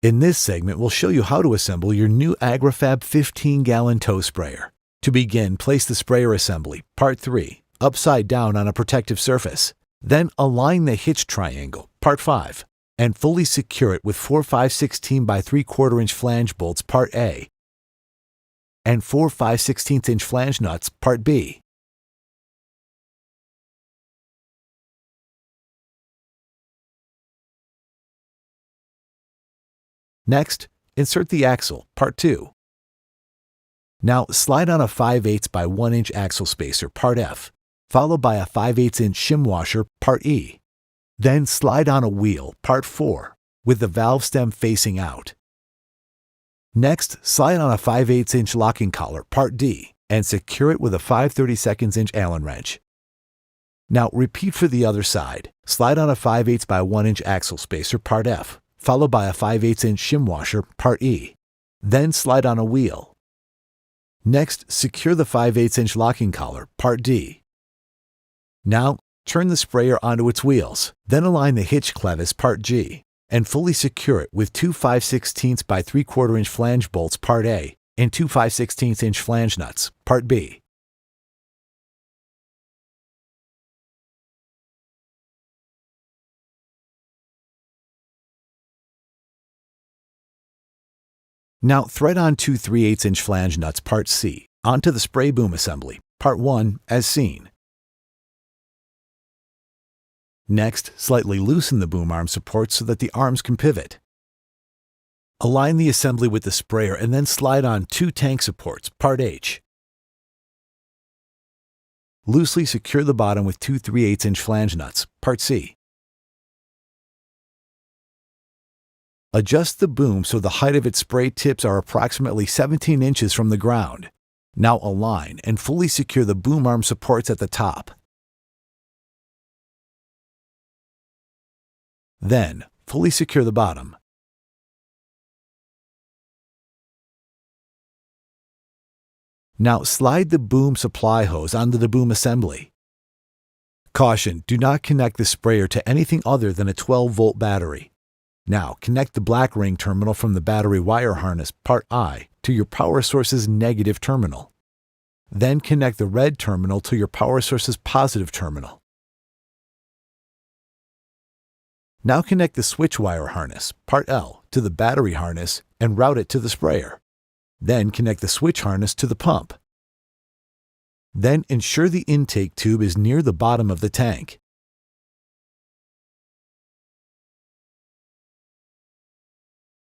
In this segment, we'll show you how to assemble your new Agri-Fab 15-gallon tow sprayer. To begin, place the sprayer assembly, Part 3, upside down on a protective surface. Then align the hitch triangle, Part 5, and fully secure it with 4 5/16 by 3/4 inch flange bolts, Part A, and 4 5/16 inch flange nuts, Part B. Next, insert the axle, Part 2. Now slide on a 5/8 by 1 inch axle spacer, Part F, followed by a 5/8 inch shim washer, Part E. Then slide on a wheel, Part 4, with the valve stem facing out. Next, slide on a 5/8 inch locking collar, Part D, and secure it with a 5/32 inch Allen wrench. Now repeat for the other side. Slide on a 5/8 by 1 inch axle spacer, Part F, followed by a 5/8 inch shim washer, Part E. Then slide on a wheel. Next, secure the 5/8 inch locking collar, Part D. Now, turn the sprayer onto its wheels. Then align the hitch clevis, Part G, and fully secure it with 2 5/16 by 3/4 inch flange bolts, Part A, and 2 5/16 inch flange nuts, Part B. Now thread on 2 3/8 inch flange nuts, Part C, onto the spray boom assembly, Part 1, as seen. Next, slightly loosen the boom arm supports so that the arms can pivot. Align the assembly with the sprayer and then slide on 2 tank supports, Part H. Loosely secure the bottom with 2 3/8 inch flange nuts, Part C. Adjust the boom so the height of its spray tips are approximately 17 inches from the ground. Now align and fully secure the boom arm supports at the top. Then, fully secure the bottom. Now slide the boom supply hose onto the boom assembly. Caution, do not connect the sprayer to anything other than a 12-volt battery. Now, connect the black ring terminal from the battery wire harness, Part I, to your power source's negative terminal. Then connect the red terminal to your power source's positive terminal. Now connect the switch wire harness, Part L, to the battery harness and route it to the sprayer. Then connect the switch harness to the pump. Then ensure the intake tube is near the bottom of the tank.